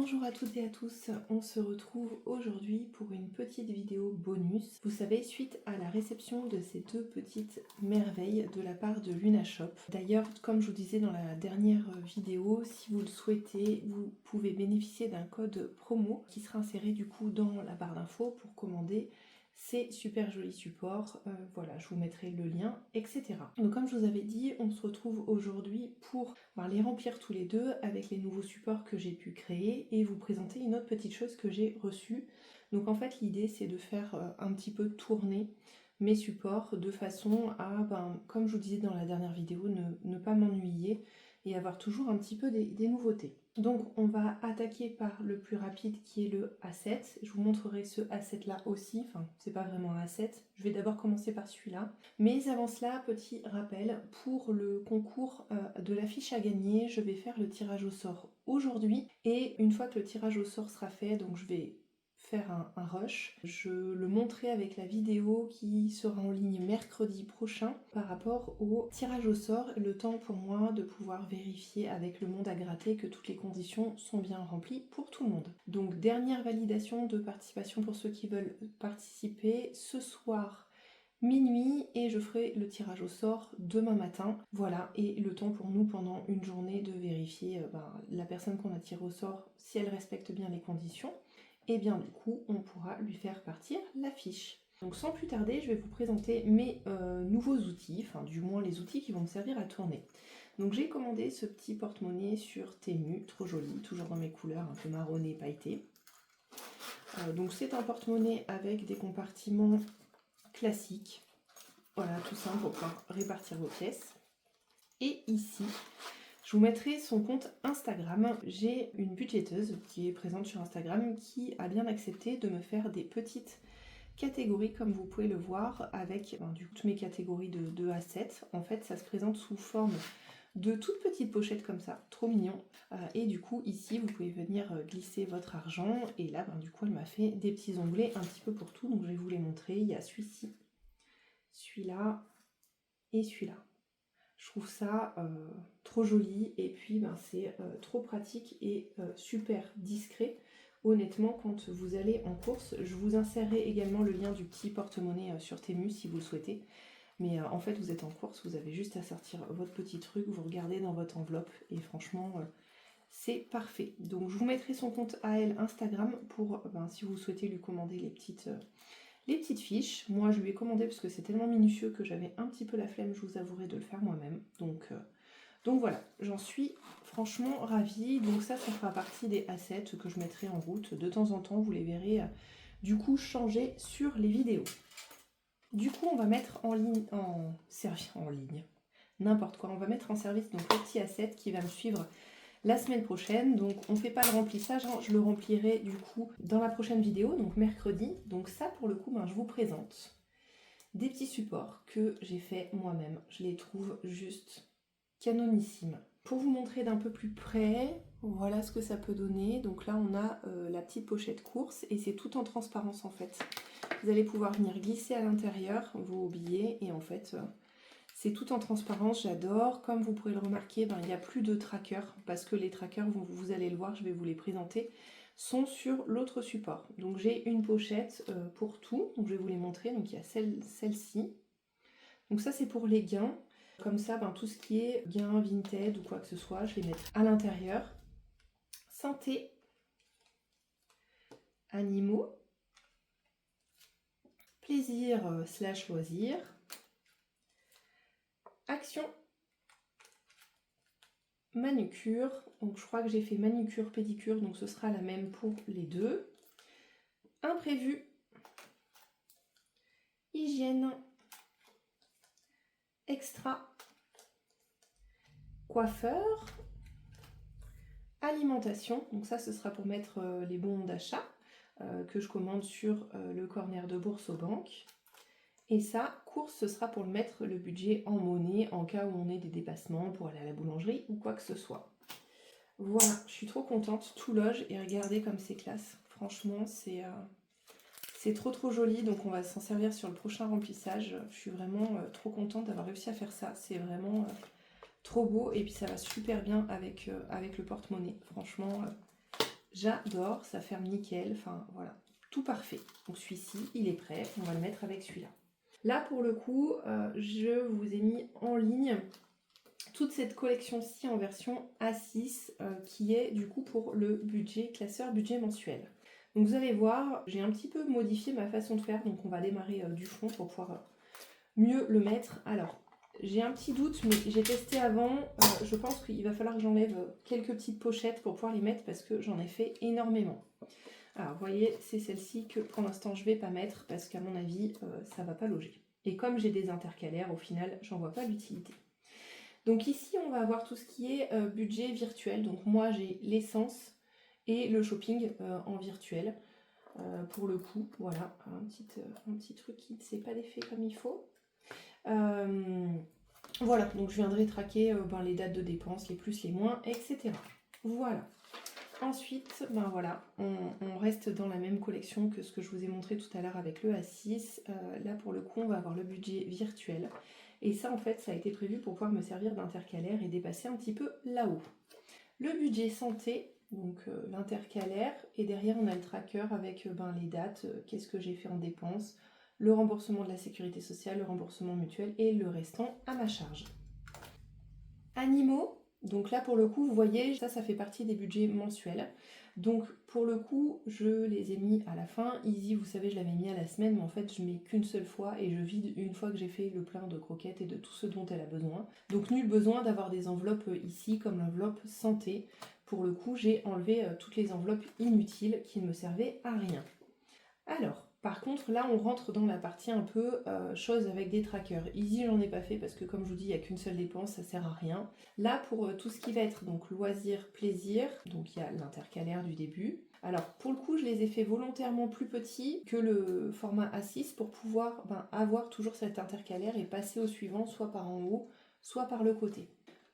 Bonjour à toutes et à tous, on se retrouve aujourd'hui pour une petite vidéo bonus. Vous savez, suite à la réception de ces deux petites merveilles de la part de Luna Shop. D'ailleurs, comme je vous disais dans la dernière vidéo, si vous le souhaitez, vous pouvez bénéficier d'un code promo qui sera inséré du coup dans la barre d'infos pour commander ces super jolis supports. Voilà, je vous mettrai le lien, etc. Donc comme je vous avais dit, on se retrouve aujourd'hui pour les remplir tous les deux avec les nouveaux supports que j'ai pu créer et vous présenter une autre petite chose que j'ai reçue. Donc en fait l'idée c'est de faire un petit peu tourner mes supports de façon à, comme je vous disais dans la dernière vidéo, ne pas m'ennuyer et avoir toujours un petit peu des nouveautés. Donc on va attaquer par le plus rapide qui est le A7. Je vous montrerai ce A7 là aussi, enfin c'est pas vraiment un A7. Je vais d'abord commencer par celui-là. Mais avant cela, petit rappel, pour le concours de l'affiche à gagner, je vais faire le tirage au sort aujourd'hui. Et une fois que le tirage au sort sera fait, donc je vais faire un rush. Je le montrerai avec la vidéo qui sera en ligne mercredi prochain par rapport au tirage au sort. Le temps pour moi de pouvoir vérifier avec le monde à gratter que toutes les conditions sont bien remplies pour tout le monde. Donc dernière validation de participation pour ceux qui veulent participer ce soir minuit et je ferai le tirage au sort demain matin. Voilà, et le temps pour nous pendant une journée de vérifier la personne qu'on a tiré au sort, si elle respecte bien les conditions. Et bien du coup, on pourra lui faire partir la fiche. Donc sans plus tarder, je vais vous présenter mes nouveaux outils, enfin du moins les outils qui vont me servir à tourner. Donc j'ai commandé ce petit porte-monnaie sur Temu, trop joli, toujours dans mes couleurs un peu marronnées et pailletées. Donc c'est un porte-monnaie avec des compartiments classiques. Voilà, tout simple pour pouvoir répartir vos pièces. Et ici, je vous mettrai son compte Instagram. J'ai une budgéteuse qui est présente sur Instagram qui a bien accepté de me faire des petites catégories comme vous pouvez le voir avec toutes mes catégories de A7. En fait, ça se présente sous forme de toutes petites pochettes comme ça, trop mignon. Et du coup, ici, vous pouvez venir glisser votre argent. Et là, du coup, elle m'a fait des petits onglets un petit peu pour tout. Donc, je vais vous les montrer. Il y a celui-ci, celui-là et celui-là. Je trouve ça trop joli et puis c'est trop pratique et super discret. Honnêtement, quand vous allez en course, je vous insérerai également le lien du petit porte-monnaie sur Temu si vous le souhaitez. Mais en fait, vous êtes en course, vous avez juste à sortir votre petit truc, vous regardez dans votre enveloppe et franchement, c'est parfait. Donc je vous mettrai son compte à elle Instagram pour si vous souhaitez lui commander les petites fiches. Moi je lui ai commandé parce que c'est tellement minutieux que j'avais un petit peu la flemme, je vous avouerai, de le faire moi-même. Donc voilà, j'en suis franchement ravie. Donc ça fera partie des A7 que je mettrai en route. De temps en temps, vous les verrez du coup changer sur les vidéos. Du coup, on va mettre en ligne, n'importe quoi. On va mettre en service donc le petit A7 qui va me suivre la semaine prochaine. Donc on ne fait pas le remplissage, je le remplirai du coup dans la prochaine vidéo, donc mercredi. Donc ça pour le coup, je vous présente des petits supports que j'ai fait moi-même. Je les trouve juste canonissimes. Pour vous montrer d'un peu plus près, voilà ce que ça peut donner. Donc là on a la petite pochette course et c'est tout en transparence en fait. Vous allez pouvoir venir glisser à l'intérieur vos billets et en fait c'est tout en transparence, j'adore. Comme vous pourrez le remarquer, il n'y a plus de trackers parce que les trackers, vous allez le voir, je vais vous les présenter, sont sur l'autre support. Donc j'ai une pochette pour tout, donc je vais vous les montrer. Donc il y a celle-ci. Donc ça c'est pour les gains. Comme ça, tout ce qui est gains, vintage ou quoi que ce soit, je vais mettre à l'intérieur. Santé, animaux, plaisir / loisir, action, manucure. Donc je crois que j'ai fait manucure, pédicure, donc ce sera la même pour les deux. Imprévu, hygiène, extra, coiffeur, alimentation. Donc ça, ce sera pour mettre les bons d'achat que je commande sur le corner de Bourse aux banques. Et ça, course, ce sera pour mettre le budget en monnaie en cas où on ait des dépassements pour aller à la boulangerie ou quoi que ce soit. Voilà, je suis trop contente, tout loge et regardez comme c'est classe. Franchement, c'est trop joli, donc on va s'en servir sur le prochain remplissage. Je suis vraiment trop contente d'avoir réussi à faire ça. C'est vraiment trop beau et puis ça va super bien avec le porte-monnaie. Franchement, J'adore, ça ferme nickel, enfin voilà, tout parfait. Donc celui-ci, il est prêt, on va le mettre avec celui-là. Là pour le coup, je vous ai mis en ligne toute cette collection-ci en version A6 qui est du coup pour le budget, classeur budget mensuel. Donc vous allez voir, j'ai un petit peu modifié ma façon de faire, donc on va démarrer du fond pour pouvoir mieux le mettre. Alors, j'ai un petit doute, mais j'ai testé avant, je pense qu'il va falloir que j'enlève quelques petites pochettes pour pouvoir les mettre parce que j'en ai fait énormément. Alors vous voyez, c'est celle-ci que pour l'instant je vais pas mettre parce qu'à mon avis, ça va pas loger. Et comme j'ai des intercalaires, au final, j'en vois pas l'utilité. Donc ici, on va avoir tout ce qui est budget virtuel. Donc moi, j'ai l'essence et le shopping en virtuel. Pour le coup, voilà, un petit truc qui ne s'est pas défait comme il faut. Voilà, donc je viendrai traquer les dates de dépenses, les plus, les moins, etc. Voilà. Ensuite, voilà, on reste dans la même collection que ce que je vous ai montré tout à l'heure avec le A6. Là, pour le coup, on va avoir le budget virtuel. Et ça, en fait, ça a été prévu pour pouvoir me servir d'intercalaire et dépasser un petit peu là-haut. Le budget santé, donc l'intercalaire, et derrière, on a le tracker avec les dates, qu'est-ce que j'ai fait en dépenses, le remboursement de la sécurité sociale, le remboursement mutuel et le restant à ma charge. Animaux, donc là pour le coup vous voyez ça fait partie des budgets mensuels, donc pour le coup je les ai mis à la fin. Easy, vous savez, je l'avais mis à la semaine, mais en fait je mets qu'une seule fois et je vide une fois que j'ai fait le plein de croquettes et de tout ce dont elle a besoin. Donc nul besoin d'avoir des enveloppes ici comme l'enveloppe santé. Pour le coup j'ai enlevé toutes les enveloppes inutiles qui ne me servaient à rien. Alors, par contre, là, on rentre dans la partie un peu choses avec des trackers. Easy, j'en ai pas fait parce que, comme je vous dis, il n'y a qu'une seule dépense, ça sert à rien. Là, pour tout ce qui va être donc loisirs, plaisir, donc il y a l'intercalaire du début. Alors, pour le coup, je les ai fait volontairement plus petits que le format A6 pour pouvoir avoir toujours cet intercalaire et passer au suivant, soit par en haut, soit par le côté.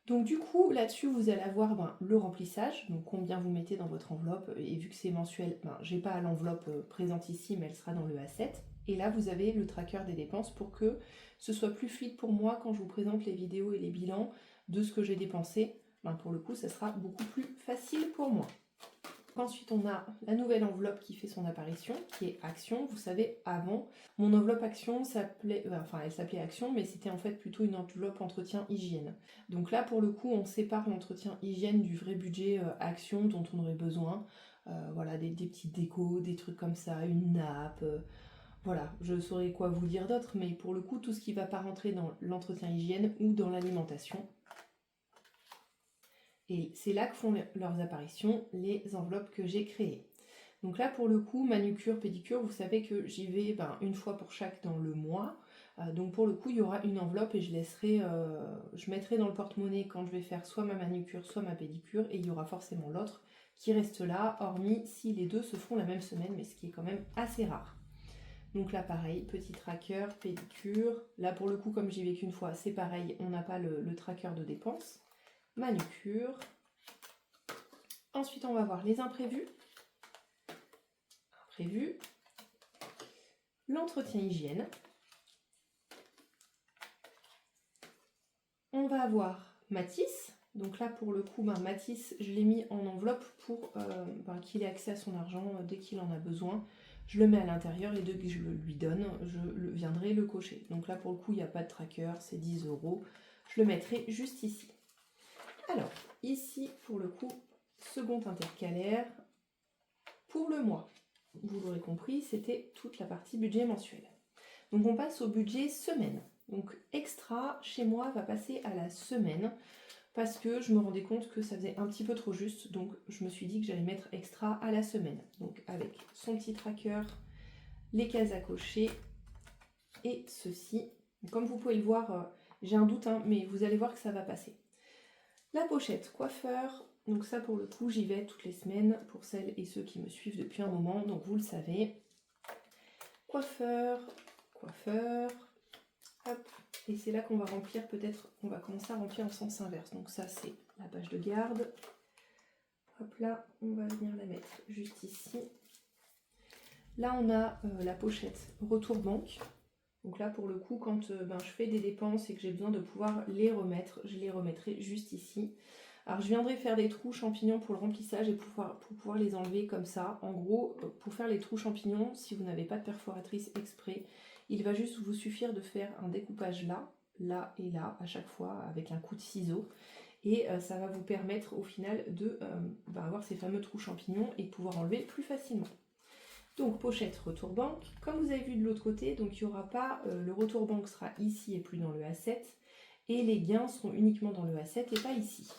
Donc du coup, là-dessus, vous allez avoir le remplissage, donc combien vous mettez dans votre enveloppe, et vu que c'est mensuel, j'ai pas l'enveloppe présente ici, mais elle sera dans le A7. Et là, vous avez le tracker des dépenses pour que ce soit plus fluide pour moi quand je vous présente les vidéos et les bilans de ce que j'ai dépensé. Pour le coup, ça sera beaucoup plus facile pour moi. Ensuite, on a la nouvelle enveloppe qui fait son apparition, qui est Action. Vous savez, avant, mon enveloppe Action s'appelait, elle s'appelait Action, mais c'était en fait plutôt une enveloppe entretien hygiène. Donc là, pour le coup, on sépare l'entretien hygiène du vrai budget Action dont on aurait besoin. Voilà, des petites décos, des trucs comme ça, une nappe. Voilà, je saurais quoi vous dire d'autre, mais pour le coup, tout ce qui ne va pas rentrer dans l'entretien hygiène ou dans l'alimentation. Et c'est là que font leurs apparitions les enveloppes que j'ai créées. Donc là, pour le coup, manucure, pédicure, vous savez que j'y vais une fois pour chaque dans le mois. Donc pour le coup, il y aura une enveloppe et je mettrai dans le porte-monnaie quand je vais faire soit ma manucure, soit ma pédicure, et il y aura forcément l'autre qui reste là, hormis si les deux se font la même semaine, mais ce qui est quand même assez rare. Donc là, pareil, petit tracker, pédicure. Là, pour le coup, comme j'y vais qu'une fois, c'est pareil, on n'a pas le tracker de dépenses. Manucure. Ensuite, on va voir les imprévus. L'entretien hygiène. On va avoir Matisse. Donc là, pour le coup, Matisse, je l'ai mis en enveloppe pour qu'il ait accès à son argent dès qu'il en a besoin. Je le mets à l'intérieur et dès que je le lui donne, je viendrai le cocher. Donc là, pour le coup, il n'y a pas de tracker, c'est 10 €. Je le mettrai juste ici. Alors, ici, pour le coup, second intercalaire, pour le mois. Vous l'aurez compris, c'était toute la partie budget mensuel. Donc on passe au budget semaine. Donc extra, chez moi, va passer à la semaine parce que je me rendais compte que ça faisait un petit peu trop juste. Donc je me suis dit que j'allais mettre extra à la semaine. Donc avec son petit tracker, les cases à cocher et ceci. Comme vous pouvez le voir, j'ai un doute, mais vous allez voir que ça va passer. La pochette coiffeur, donc ça pour le coup j'y vais toutes les semaines pour celles et ceux qui me suivent depuis un moment, donc vous le savez. Coiffeur, hop, et c'est là qu'on va remplir, peut-être on va commencer à remplir en sens inverse. Donc ça c'est la page de garde, hop là, on va venir la mettre juste ici. Là on a la pochette retour banque. Donc là pour le coup quand je fais des dépenses et que j'ai besoin de pouvoir les remettre, je les remettrai juste ici. Alors je viendrai faire des trous champignons pour le remplissage et pour pouvoir les enlever comme ça. En gros, pour faire les trous champignons, si vous n'avez pas de perforatrice exprès, il va juste vous suffire de faire un découpage là, là et là à chaque fois avec un coup de ciseau. Et ça va vous permettre au final de avoir ces fameux trous champignons et de pouvoir enlever plus facilement. Donc pochette retour banque, comme vous avez vu de l'autre côté, donc il n'y aura pas, le retour banque sera ici et plus dans le A7, et les gains seront uniquement dans le A7 et pas ici.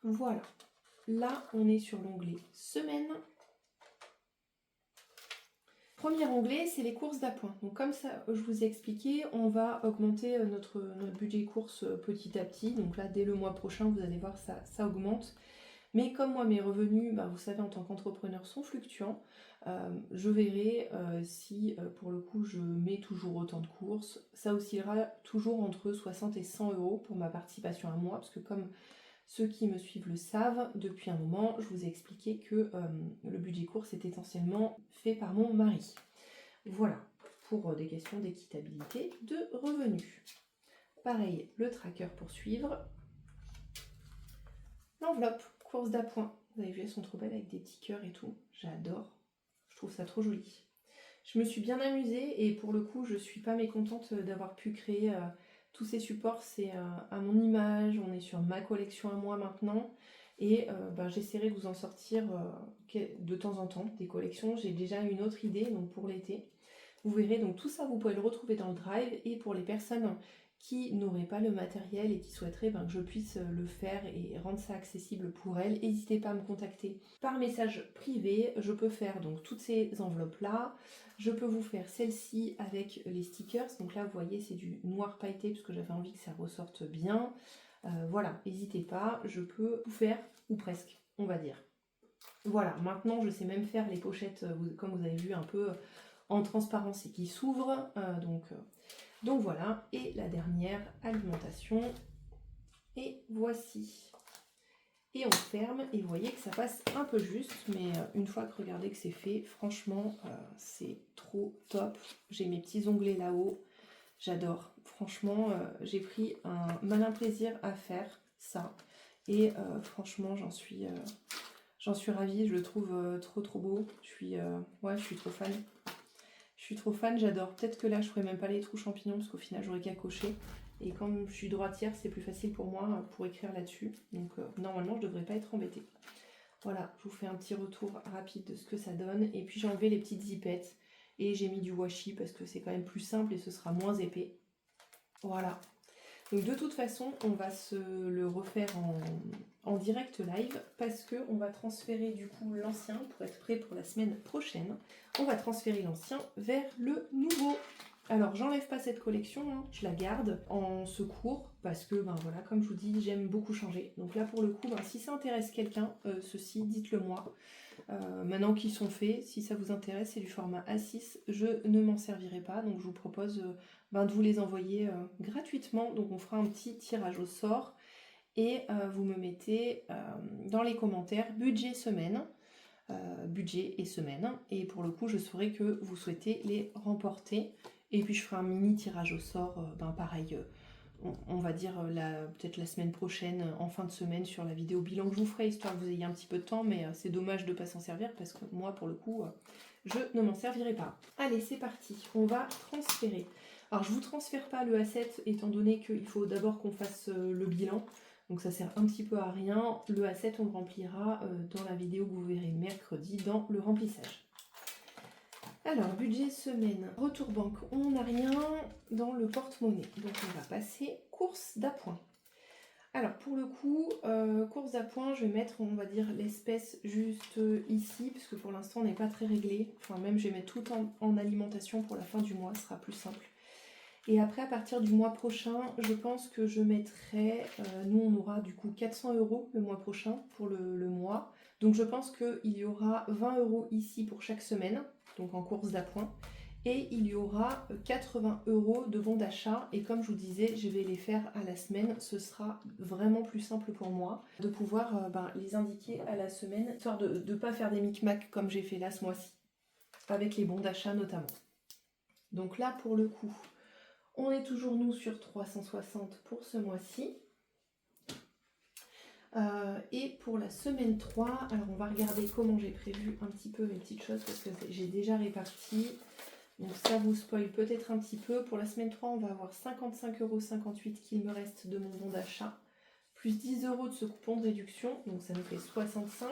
Voilà, là on est sur l'onglet semaine. Premier onglet, c'est les courses d'appoint. Donc comme ça, je vous ai expliqué, on va augmenter notre budget course petit à petit. Donc là, dès le mois prochain, vous allez voir, ça augmente. Mais comme moi, mes revenus, vous savez, en tant qu'entrepreneur, sont fluctuants, je verrai si, pour le coup, je mets toujours autant de courses. Ça oscillera toujours entre 60 et 100 € pour ma participation à moi, parce que comme ceux qui me suivent le savent, depuis un moment, je vous ai expliqué que le budget course est essentiellement fait par mon mari. Voilà, pour des questions d'équitabilité de revenus. Pareil, le tracker pour suivre. L'enveloppe, course d'appoint. Vous avez vu, elles sont trop belles avec des petits cœurs et tout. J'adore. Je trouve ça trop joli. Je me suis bien amusée et pour le coup, je suis pas mécontente d'avoir pu créer tous ces supports. C'est à mon image, on est sur ma collection à moi maintenant. Et j'essaierai de vous en sortir de temps en temps des collections. J'ai déjà une autre idée donc pour l'été. Vous verrez, donc tout ça, vous pouvez le retrouver dans le Drive. Et pour les personnes qui n'auraient pas le matériel et qui souhaiteraient que je puisse le faire et rendre ça accessible pour elles, n'hésitez pas à me contacter par message privé. Je peux faire donc toutes ces enveloppes là, je peux vous faire celle-ci avec les stickers, donc là vous voyez c'est du noir pailleté parce que j'avais envie que ça ressorte bien. Voilà, n'hésitez pas, je peux tout faire, ou presque, on va dire. Voilà, maintenant je sais même faire les pochettes, comme vous avez vu, un peu en transparence et qui s'ouvrent, donc voilà, et la dernière, alimentation. Et voici. Et on ferme, et vous voyez que ça passe un peu juste, mais une fois que regardez que c'est fait, franchement, c'est trop top. J'ai mes petits onglets là-haut, j'adore. Franchement, j'ai pris un malin plaisir à faire ça. Et franchement, j'en suis ravie, je le trouve trop beau. Je suis trop fan. Je suis trop fan, j'adore. Peut-être que là, je ferai même pas les trous champignons parce qu'au final, j'aurais qu'à cocher. Et comme je suis droitière, c'est plus facile pour moi pour écrire là-dessus. Donc normalement, je devrais pas être embêtée. Voilà, je vous fais un petit retour rapide de ce que ça donne. Et puis j'ai enlevé les petites zipettes et j'ai mis du washi parce que c'est quand même plus simple et ce sera moins épais. Voilà. Donc de toute façon, on va se le refaire en direct live parce qu'on va transférer du coup l'ancien pour être prêt pour la semaine prochaine. On va transférer l'ancien vers le nouveau. Alors j'enlève pas cette collection, hein, je la garde en secours parce que voilà, comme je vous dis, j'aime beaucoup changer. Donc là pour le coup, si ça intéresse quelqu'un, ceci, dites-le moi. Maintenant qu'ils sont faits, si ça vous intéresse, c'est du format A6, je ne m'en servirai pas, donc je vous propose de vous les envoyer gratuitement. Donc on fera un petit tirage au sort et vous me mettez dans les commentaires budget semaine, budget et semaine, et pour le coup je saurai que vous souhaitez les remporter. Et puis je ferai un mini tirage au sort, pareil, on va dire peut-être la semaine prochaine, en fin de semaine, sur la vidéo bilan que je vous ferai, histoire que vous ayez un petit peu de temps, mais c'est dommage de ne pas s'en servir, parce que moi, pour le coup, je ne m'en servirai pas. Allez, c'est parti, on va transférer. Alors, je ne vous transfère pas le A7, étant donné qu'il faut d'abord qu'on fasse le bilan, donc ça sert un petit peu à rien. Le A7, on le remplira dans la vidéo que vous verrez mercredi, dans le remplissage. Alors, budget semaine, retour banque, on n'a rien dans le porte-monnaie. Donc, on va passer course d'appoint. Alors, pour le coup, course d'appoint, je vais mettre, on va dire, l'espèce juste ici, parce que pour l'instant, on n'est pas très réglé. Enfin, même, je vais mettre tout en alimentation pour la fin du mois, ce sera plus simple. Et après, à partir du mois prochain, je pense que je mettrai, nous, on aura du coup 400 € le mois prochain pour le mois. Donc, je pense qu'il y aura 20 € ici pour chaque semaine, donc en course d'appoint, et il y aura 80 € de bons d'achat, et comme je vous disais, je vais les faire à la semaine, ce sera vraiment plus simple pour moi de pouvoir les indiquer à la semaine, histoire de ne pas faire des micmacs comme j'ai fait là ce mois-ci, avec les bons d'achat notamment. Donc là, pour le coup, on est toujours nous sur 360 pour ce mois-ci. Et pour la semaine 3, alors on va regarder comment j'ai prévu un petit peu mes petites choses parce que j'ai déjà réparti. Donc ça vous spoil peut-être un petit peu. Pour la semaine 3, on va avoir 55,58 € qu'il me reste de mon bon d'achat. Plus 10 € de ce coupon de réduction. Donc ça nous fait 65.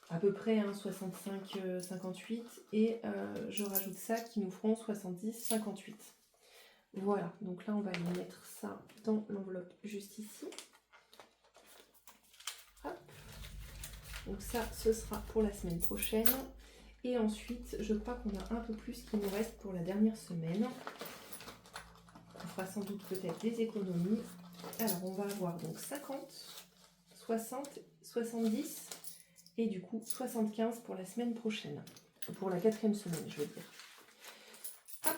À peu près, hein, 65,58. Et je rajoute ça qui nous feront 70,58. Voilà. Donc là, on va aller mettre ça dans l'enveloppe juste ici. Hop. Donc ça, ce sera pour la semaine prochaine. Et ensuite, je crois qu'on a un peu plus qui nous reste pour la dernière semaine. On fera sans doute peut-être des économies. Alors, on va avoir donc 50, 60, 70 et du coup 75 pour la semaine prochaine. Pour la 4e semaine, je veux dire. Hop.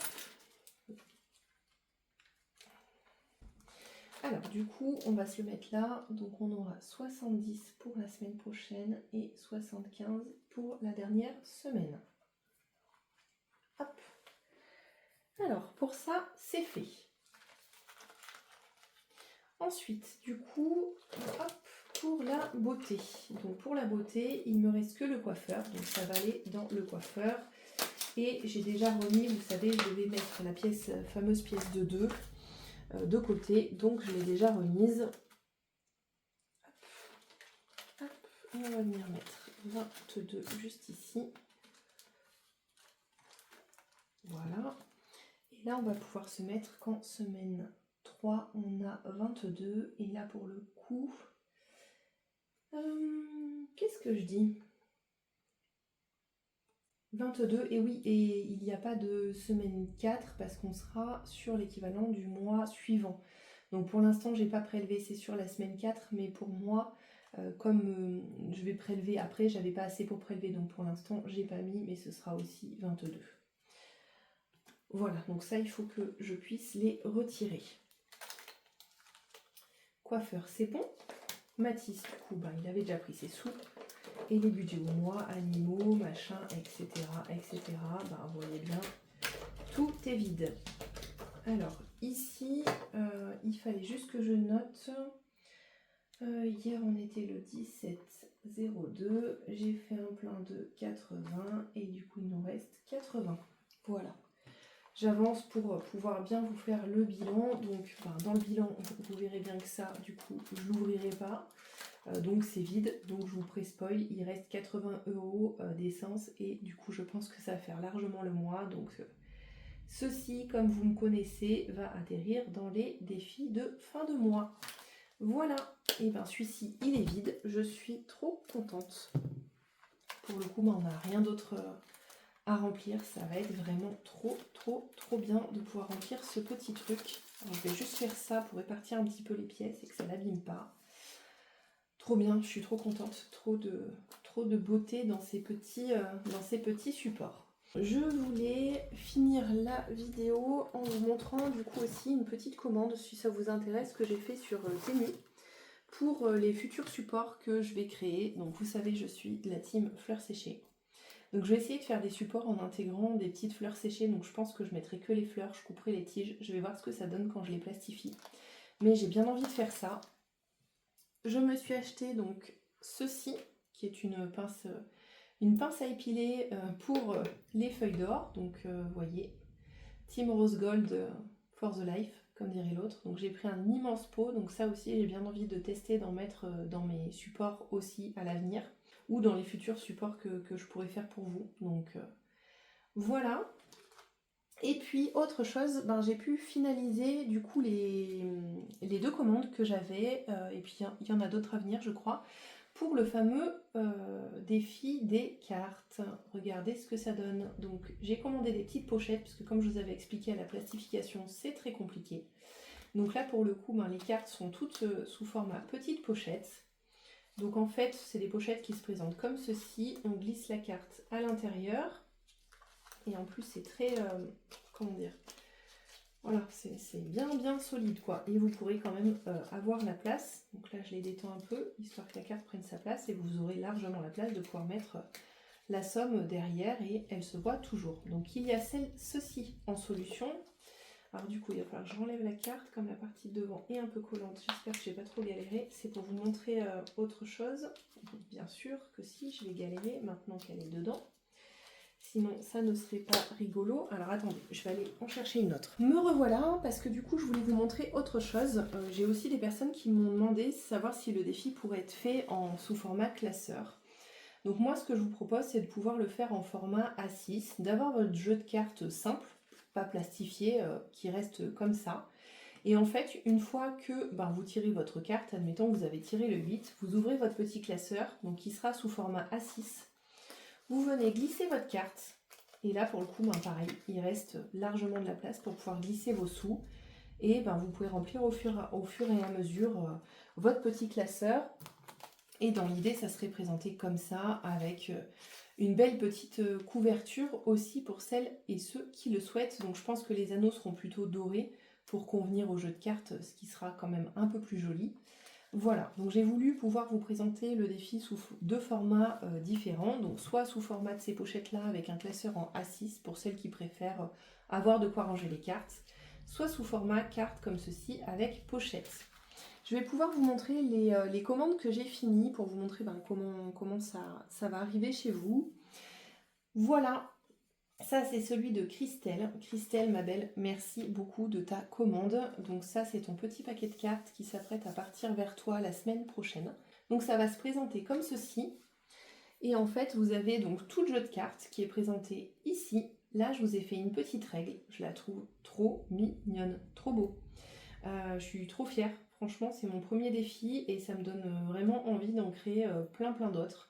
Alors, du coup, on va se le mettre là. Donc, on aura 70 pour la semaine prochaine et 75 pour la dernière semaine. Hop. Alors, pour ça, c'est fait. Ensuite, du coup, hop, pour la beauté. Donc, pour la beauté, il me reste que le coiffeur. Donc, ça va aller dans le coiffeur. Et j'ai déjà remis, vous savez, je vais mettre la fameuse pièce de 2 de côté. Donc, je l'ai déjà remise. Hop, hop, on va venir mettre 22 juste ici. Voilà. Et là, on va pouvoir se mettre qu'en semaine 3, on a 22. Et là, pour le coup, qu'est-ce que je dis? 22, et oui, et il n'y a pas de semaine 4 parce qu'on sera sur l'équivalent du mois suivant. Donc pour l'instant, j'ai pas prélevé, c'est sur la semaine 4, mais pour moi, comme je vais prélever après, j'avais pas assez pour prélever, donc pour l'instant, j'ai pas mis, mais ce sera aussi 22. Voilà, donc ça, il faut que je puisse les retirer. Coiffeur, c'est bon. Mathis, du coup, ben, il avait déjà pris ses sous. Et les budgets au mois, animaux, machin, etc. etc. Ben, vous voyez bien, tout est vide. Alors, ici, il fallait juste que je note. Hier, on était le 17,02. J'ai fait un plein de 80. Et du coup, il nous reste 80. Voilà. J'avance pour pouvoir bien vous faire le bilan. Donc, ben, dans le bilan, vous verrez bien que ça, du coup, je ne l'ouvrirai pas. Donc c'est vide, donc je vous pré-spoil, il reste 80 € d'essence et du coup je pense que ça va faire largement le mois. Donc ceci, comme vous me connaissez, va atterrir dans les défis de fin de mois. Voilà, et bien celui-ci il est vide, je suis trop contente. Pour le coup, on n'a rien d'autre à remplir, ça va être vraiment trop bien de pouvoir remplir ce petit truc. Alors, je vais juste faire ça pour répartir un petit peu les pièces et que ça n'abîme pas. Trop bien, je suis trop contente, trop de beauté dans ces petits supports. Je voulais finir la vidéo en vous montrant du coup aussi une petite commande, si ça vous intéresse, que j'ai fait sur Temu pour les futurs supports que je vais créer. Donc vous savez, je suis de la team fleurs séchées. Donc je vais essayer de faire des supports en intégrant des petites fleurs séchées. Donc je pense que je mettrai que les fleurs, je couperai les tiges. Je vais voir ce que ça donne quand je les plastifie. Mais j'ai bien envie de faire ça. Je me suis acheté donc ceci, qui est une pince à épiler pour les feuilles d'or. Donc vous voyez, Team Rose Gold for the life, comme dirait l'autre. Donc j'ai pris un immense pot, donc ça aussi j'ai bien envie de tester, d'en mettre dans mes supports aussi à l'avenir, ou dans les futurs supports que je pourrais faire pour vous. Donc voilà. Et puis autre chose, ben, j'ai pu finaliser du coup les 2 commandes que j'avais, et puis il y en a d'autres à venir je crois, pour le fameux défi des cartes. Regardez ce que ça donne. Donc j'ai commandé des petites pochettes, parce que comme je vous avais expliqué à la plastification, c'est très compliqué. Donc là pour le coup, ben, les cartes sont toutes sous format petite pochette. Donc en fait, c'est des pochettes qui se présentent comme ceci. On glisse la carte à l'intérieur. Et en plus, c'est très... comment dire? Voilà, c'est bien solide, quoi. Et vous pourrez quand même avoir la place. Donc là, je les détends un peu, histoire que la carte prenne sa place. Et vous aurez largement la place de pouvoir mettre la somme derrière. Et elle se voit toujours. Donc il y a ceci en solution. Alors du coup, il va falloir que j'enlève la carte, comme la partie de devant est un peu collante, j'espère que je vais pas trop galérer. C'est pour vous montrer autre chose. Bien sûr que si, je vais galérer maintenant qu'elle est dedans. Sinon, ça ne serait pas rigolo. Alors attendez, je vais aller en chercher une autre. Me revoilà, parce que du coup, je voulais vous montrer autre chose. J'ai aussi des personnes qui m'ont demandé savoir si le défi pourrait être fait sous format classeur. Donc moi, ce que je vous propose, c'est de pouvoir le faire en format A6, d'avoir votre jeu de cartes simple, pas plastifié, qui reste comme ça. Et en fait, une fois que vous tirez votre carte, admettons que vous avez tiré le 8, vous ouvrez votre petit classeur, donc qui sera sous format A6. Vous venez glisser votre carte, et là pour le coup, pareil, il reste largement de la place pour pouvoir glisser vos sous. Et vous pouvez remplir au fur et à mesure votre petit classeur. Et dans l'idée, ça serait présenté comme ça, avec une belle petite couverture aussi pour celles et ceux qui le souhaitent. Donc je pense que les anneaux seront plutôt dorés pour convenir au jeu de cartes, ce qui sera quand même un peu plus joli. Voilà, donc j'ai voulu pouvoir vous présenter le défi sous deux formats différents, donc soit sous format de ces pochettes-là avec un classeur en A6 pour celles qui préfèrent avoir de quoi ranger les cartes, soit sous format carte comme ceci avec pochette. Je vais pouvoir vous montrer les commandes que j'ai finies pour vous montrer comment ça va arriver chez vous. Voilà, ça c'est celui de Christelle. Christelle, ma belle, merci beaucoup de ta commande. Donc ça c'est ton petit paquet de cartes qui s'apprête à partir vers toi la semaine prochaine. Donc ça va se présenter comme ceci. Et en fait vous avez donc tout le jeu de cartes qui est présenté ici. Là je vous ai fait une petite règle, je la trouve trop mignonne, trop beau. Je suis trop fière, franchement c'est mon premier défi et ça me donne vraiment envie d'en créer plein d'autres.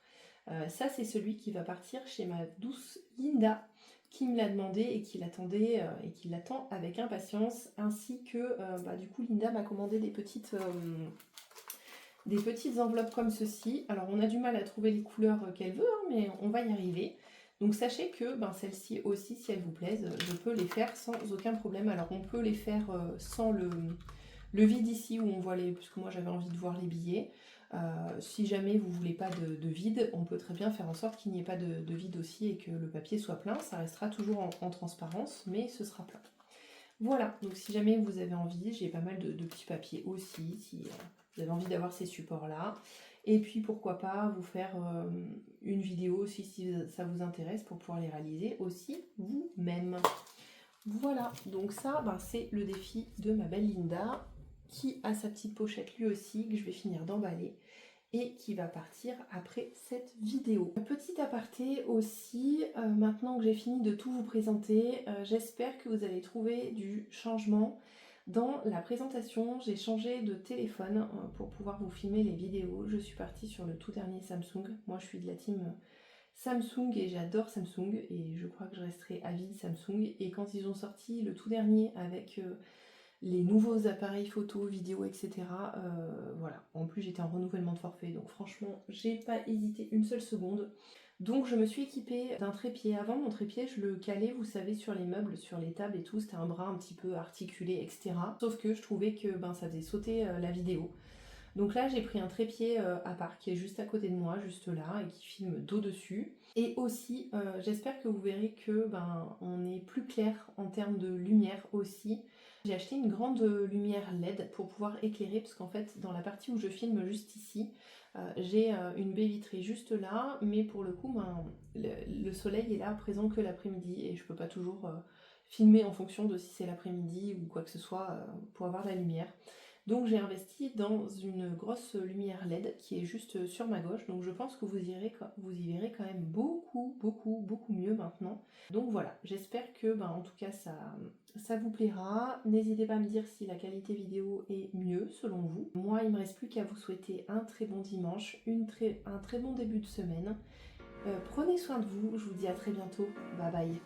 Ça c'est celui qui va partir chez ma douce Linda qui me l'a demandé et qui l'attendait et qui l'attend avec impatience, ainsi que du coup Linda m'a commandé des petites enveloppes comme ceci. Alors on a du mal à trouver les couleurs qu'elle veut, mais on va y arriver. Donc sachez que celles-ci aussi, si elles vous plaisent, je peux les faire sans aucun problème. Alors on peut les faire sans le vide ici où on voit les... puisque moi j'avais envie de voir les billets. Si jamais vous voulez pas de vide, on peut très bien faire en sorte qu'il n'y ait pas de vide aussi et que le papier soit plein. Ça restera toujours en transparence, mais ce sera plein. Voilà, donc si jamais vous avez envie, j'ai pas mal de petits papiers aussi, si vous avez envie d'avoir ces supports-là. Et puis pourquoi pas vous faire une vidéo aussi si ça vous intéresse pour pouvoir les réaliser aussi vous-même. Voilà, donc ça c'est le défi de ma belle Linda qui a sa petite pochette lui aussi que je vais finir d'emballer et qui va partir après cette vidéo. Petit aparté aussi, maintenant que j'ai fini de tout vous présenter, j'espère que vous allez trouver du changement dans la présentation. J'ai changé de téléphone pour pouvoir vous filmer les vidéos. Je suis partie sur le tout dernier Samsung. Moi je suis de la team Samsung et j'adore Samsung et je crois que je resterai à vie Samsung. Et quand ils ont sorti le tout dernier avec les nouveaux appareils photo, vidéo, etc. Voilà, en plus j'étais en renouvellement de forfait, donc franchement j'ai pas hésité une seule seconde. Donc je me suis équipée d'un trépied. Avant mon trépied je le calais, vous savez, sur les meubles, sur les tables et tout, c'était un bras un petit peu articulé, etc. Sauf que je trouvais que ça faisait sauter la vidéo. Donc là j'ai pris un trépied à part qui est juste à côté de moi, juste là, et qui filme dos dessus. Et aussi j'espère que vous verrez que on est plus clair en termes de lumière aussi. J'ai acheté une grande lumière LED pour pouvoir éclairer, parce qu'en fait dans la partie où je filme juste ici, j'ai une baie vitrée juste là, mais pour le coup le soleil est là présent que l'après-midi et je peux pas toujours filmer en fonction de si c'est l'après-midi ou quoi que ce soit pour avoir de la lumière. Donc j'ai investi dans une grosse lumière LED qui est juste sur ma gauche, donc je pense que vous y verrez quand même beaucoup mieux maintenant. Donc voilà, j'espère que en tout cas ça vous plaira. N'hésitez pas à me dire si la qualité vidéo est mieux selon vous. Moi il me reste plus qu'à vous souhaiter un très bon dimanche, un très bon début de semaine. Prenez soin de vous, je vous dis à très bientôt, bye bye.